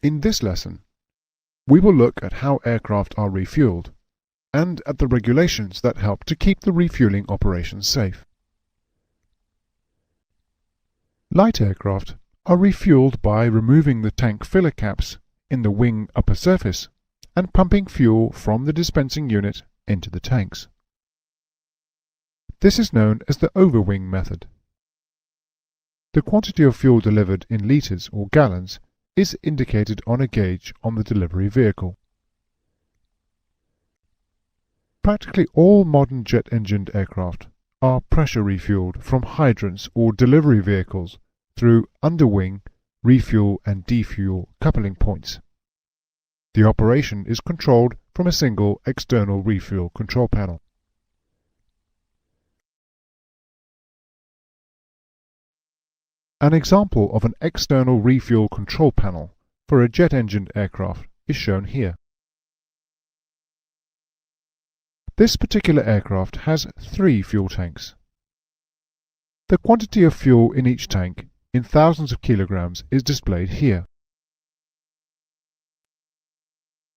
In this lesson, we will look at how aircraft are refueled and at the regulations that help to keep the refueling operations safe. Light aircraft are refueled by removing the tank filler caps in the wing upper surface and pumping fuel from the dispensing unit into the tanks. This is known as the overwing method. The quantity of fuel delivered in litres or gallons is indicated on a gauge on the delivery vehicle. Practically all modern jet-engined aircraft are pressure refueled from hydrants or delivery vehicles through underwing refuel and defuel coupling points. The operation is controlled from a single external refuel control panel. An example of an external refuel control panel for a jet-engined aircraft is shown here. This particular aircraft has 3 fuel tanks. The quantity of fuel in each tank in thousands of kilograms is displayed here.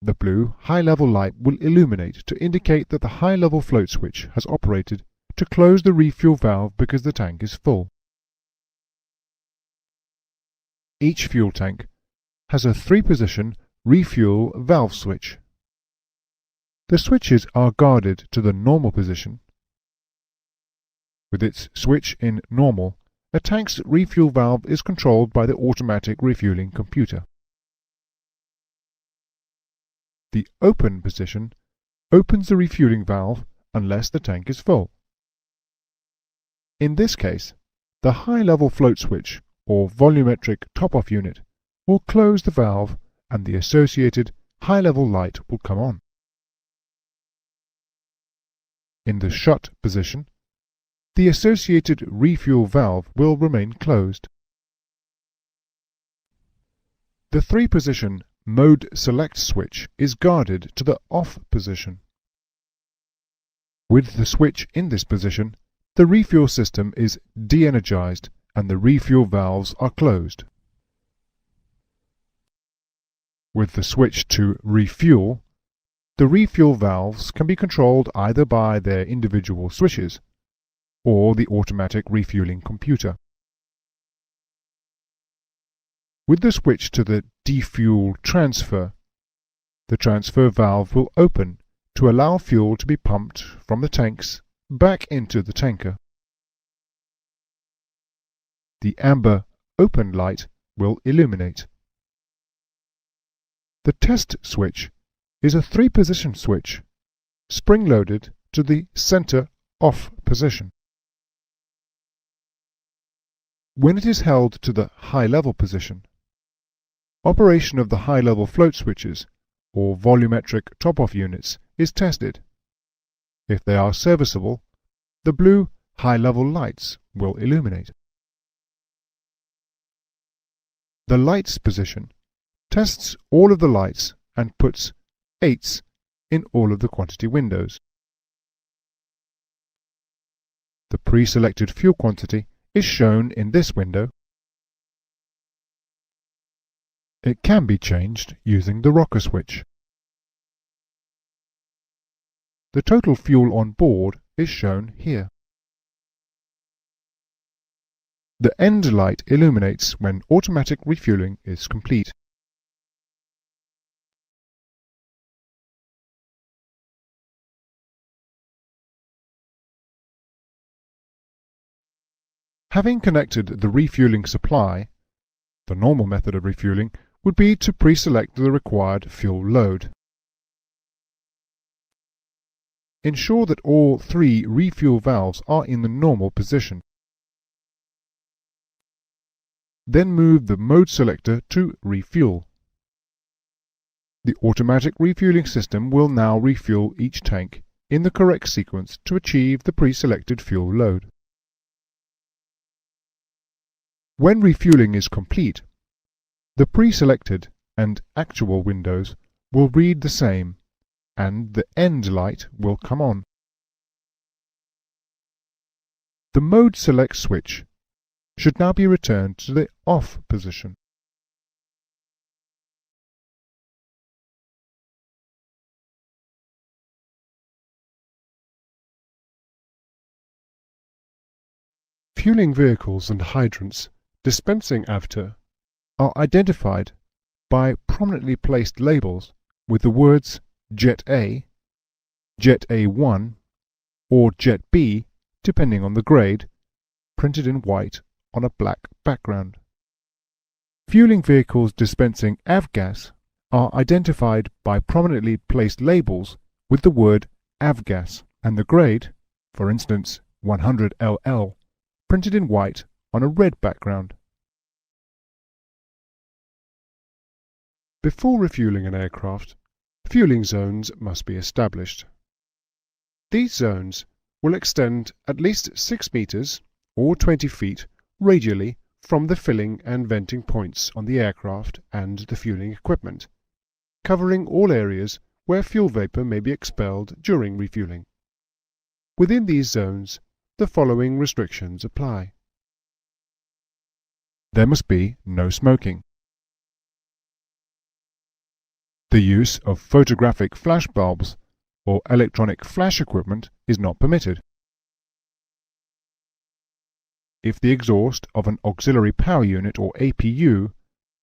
The blue high-level light will illuminate to indicate that the high-level float switch has operated to close the refuel valve because the tank is full. Each fuel tank has a 3-position refuel valve switch. The switches are guarded to the normal position. With its switch in normal, a tank's refuel valve is controlled by the automatic refueling computer. The open position opens the refueling valve unless the tank is full. In this case, the high-level float switch or volumetric top-off unit will close the valve and the associated high-level light will come on. In the shut position, the associated refuel valve will remain closed. The 3-position mode select switch is guarded to the off position. With the switch in this position, the refuel system is de-energized and the refuel valves are closed. With the switch to refuel, the refuel valves can be controlled either by their individual switches or the automatic refueling computer. With the switch to the defuel transfer, the transfer valve will open to allow fuel to be pumped from the tanks back into the tanker. The amber open light will illuminate. The test switch is a 3-position switch, spring-loaded to the center off position. When it is held to the high-level position, operation of the high-level float switches or volumetric top-off units is tested. If they are serviceable, the blue high-level lights will illuminate. The lights position tests all of the lights and puts 8s in all of the quantity windows. The pre-selected fuel quantity is shown in this window. It can be changed using the rocker switch. The total fuel on board is shown here. The end light illuminates when automatic refueling is complete. Having connected the refueling supply, the normal method of refueling would be to pre-select the required fuel load. Ensure that all 3 refuel valves are in the normal position. Then move the mode selector to refuel. The automatic refueling system will now refuel each tank in the correct sequence to achieve the pre-selected fuel load. When refueling is complete, the pre-selected and actual windows will read the same and the end light will come on. The mode select switch should now be returned to the off position. Refueling vehicles and hydrants dispensing AVTA are identified by prominently placed labels with the words Jet A, Jet A1, or Jet B, depending on the grade, printed in white on a black background. Fueling vehicles dispensing avgas are identified by prominently placed labels with the word avgas and the grade, for instance 100 LL, printed in white on a red background. Before refueling an aircraft, fueling zones must be established. These zones will extend at least 6 meters or 20 feet radially from the filling and venting points on the aircraft and the fueling equipment, covering all areas where fuel vapor may be expelled during refueling. Within these zones, the following restrictions apply. There must be no smoking. The use of photographic flash bulbs or electronic flash equipment is not permitted. If the exhaust of an auxiliary power unit or APU,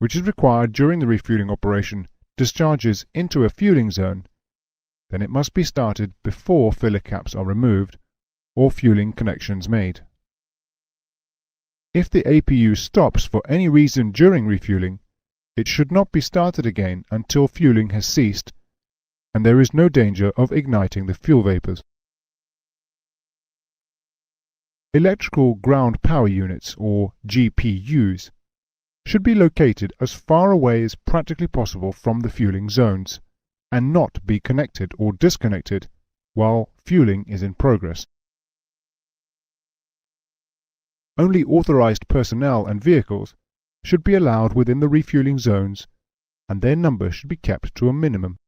which is required during the refueling operation, discharges into a fueling zone, then it must be started before filler caps are removed or fueling connections made. If the APU stops for any reason during refueling, it should not be started again until fueling has ceased and there is no danger of igniting the fuel vapors. Electrical ground power units, or GPUs, should be located as far away as practically possible from the fueling zones and not be connected or disconnected while fueling is in progress. Only authorized personnel and vehicles should be allowed within the refueling zones, and their number should be kept to a minimum.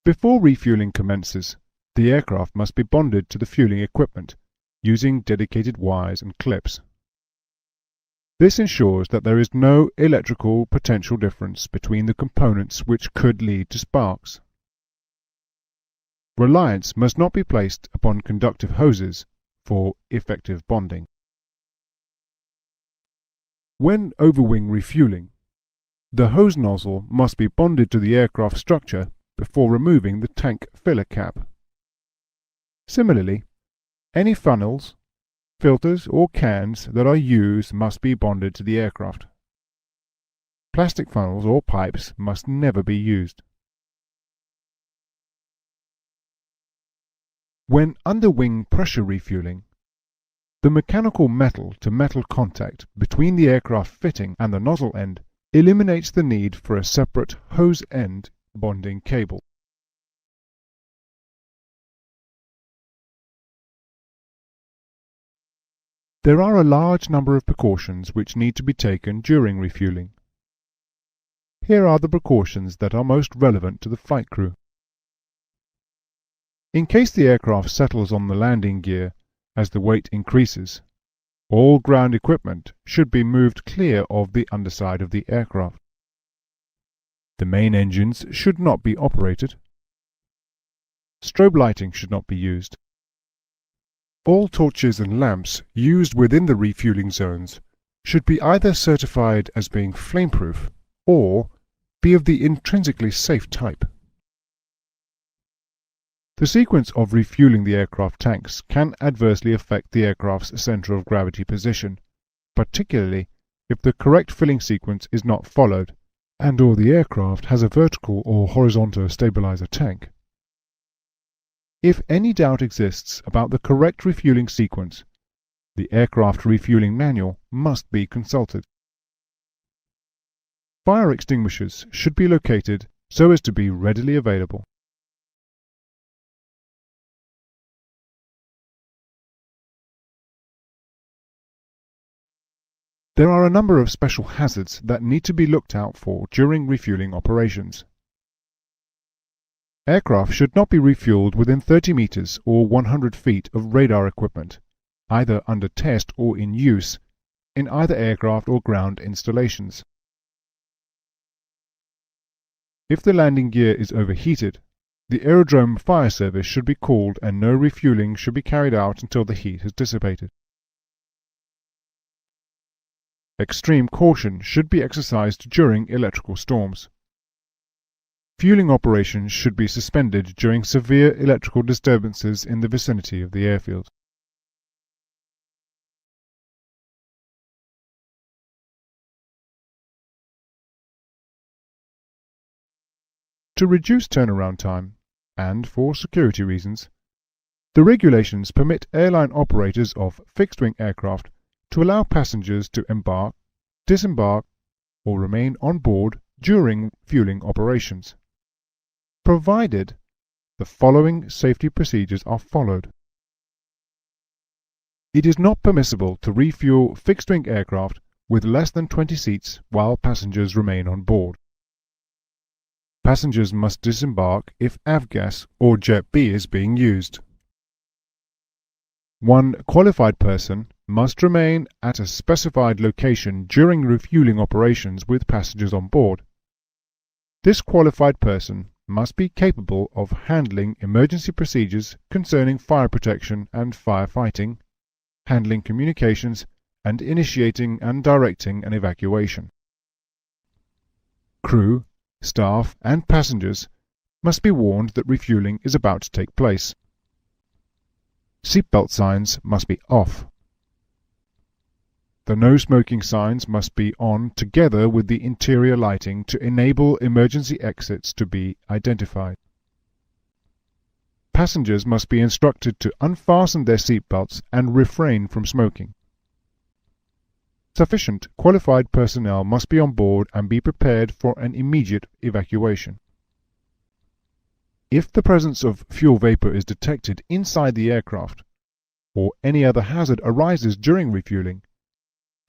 Before refueling commences, the aircraft must be bonded to the fueling equipment using dedicated wires and clips. This ensures that there is no electrical potential difference between the components which could lead to sparks. Reliance must not be placed upon conductive hoses for effective bonding. When overwing refueling, the hose nozzle must be bonded to the aircraft structure before removing the tank filler cap. Similarly, any funnels, filters or cans that are used must be bonded to the aircraft. Plastic funnels or pipes must never be used. When underwing pressure refueling, the mechanical metal-to-metal contact between the aircraft fitting and the nozzle end eliminates the need for a separate hose end bonding cable. There are a large number of precautions which need to be taken during refueling. Here are the precautions that are most relevant to the flight crew. In case the aircraft settles on the landing gear as the weight increases, all ground equipment should be moved clear of the underside of the aircraft. The main engines should not be operated. Strobe lighting should not be used. All torches and lamps used within the refueling zones should be either certified as being flameproof or be of the intrinsically safe type. The sequence of refueling the aircraft tanks can adversely affect the aircraft's center of gravity position, particularly if the correct filling sequence is not followed and/or the aircraft has a vertical or horizontal stabilizer tank. If any doubt exists about the correct refueling sequence, the aircraft refueling manual must be consulted. Fire extinguishers should be located so as to be readily available. There are a number of special hazards that need to be looked out for during refueling operations. Aircraft should not be refueled within 30 meters or 100 feet of radar equipment, either under test or in use, in either aircraft or ground installations. If the landing gear is overheated, the aerodrome fire service should be called and no refueling should be carried out until the heat has dissipated. Extreme caution should be exercised during electrical storms. Fueling operations should be suspended during severe electrical disturbances in the vicinity of the airfield. To reduce turnaround time, and for security reasons, the regulations permit airline operators of fixed-wing aircraft to allow passengers to embark, disembark, or remain on board during fueling operations, provided the following safety procedures are followed. It is not permissible to refuel fixed-wing aircraft with less than 20 seats while passengers remain on board. Passengers must disembark if avgas or Jet B is being used. One qualified person must remain at a specified location during refueling operations with passengers on board. This qualified person must be capable of handling emergency procedures concerning fire protection and firefighting, handling communications, and initiating and directing an evacuation. Crew, staff, and passengers must be warned that refueling is about to take place. Seatbelt signs must be off. The no smoking signs must be on together with the interior lighting to enable emergency exits to be identified. Passengers must be instructed to unfasten their seatbelts and refrain from smoking. Sufficient qualified personnel must be on board and be prepared for an immediate evacuation. If the presence of fuel vapor is detected inside the aircraft, or any other hazard arises during refueling,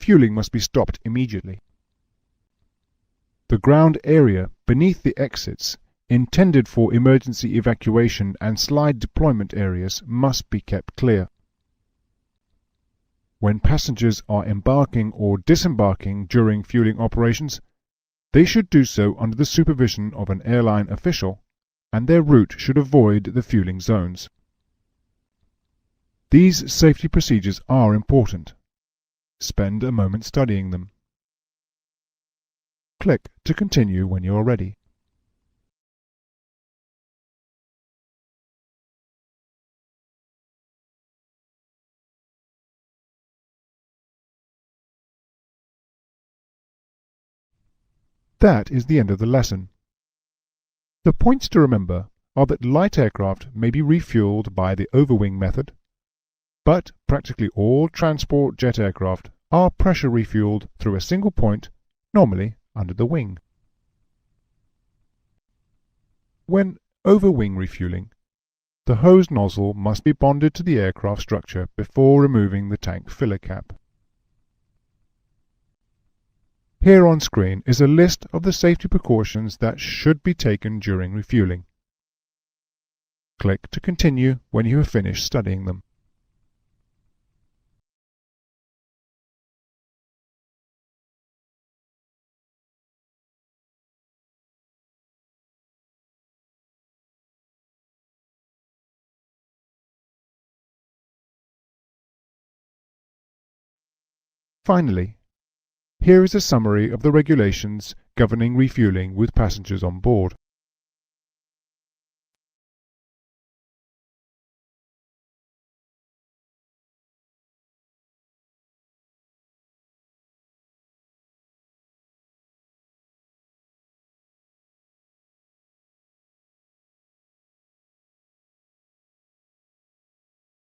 fueling must be stopped immediately. The ground area beneath the exits, intended for emergency evacuation and slide deployment areas, must be kept clear. When passengers are embarking or disembarking during fueling operations, they should do so under the supervision of an airline official, and their route should avoid the fueling zones. These safety procedures are important. Spend a moment studying them. Click to continue when you are ready. That is the end of the lesson. The points to remember are that light aircraft may be refueled by the overwing method, but practically all transport jet aircraft are pressure refueled through a single point, normally under the wing. When overwing refueling, the hose nozzle must be bonded to the aircraft structure before removing the tank filler cap. Here on screen is a list of the safety precautions that should be taken during refueling. Click to continue when you have finished studying them. Finally, here is a summary of the regulations governing refueling with passengers on board.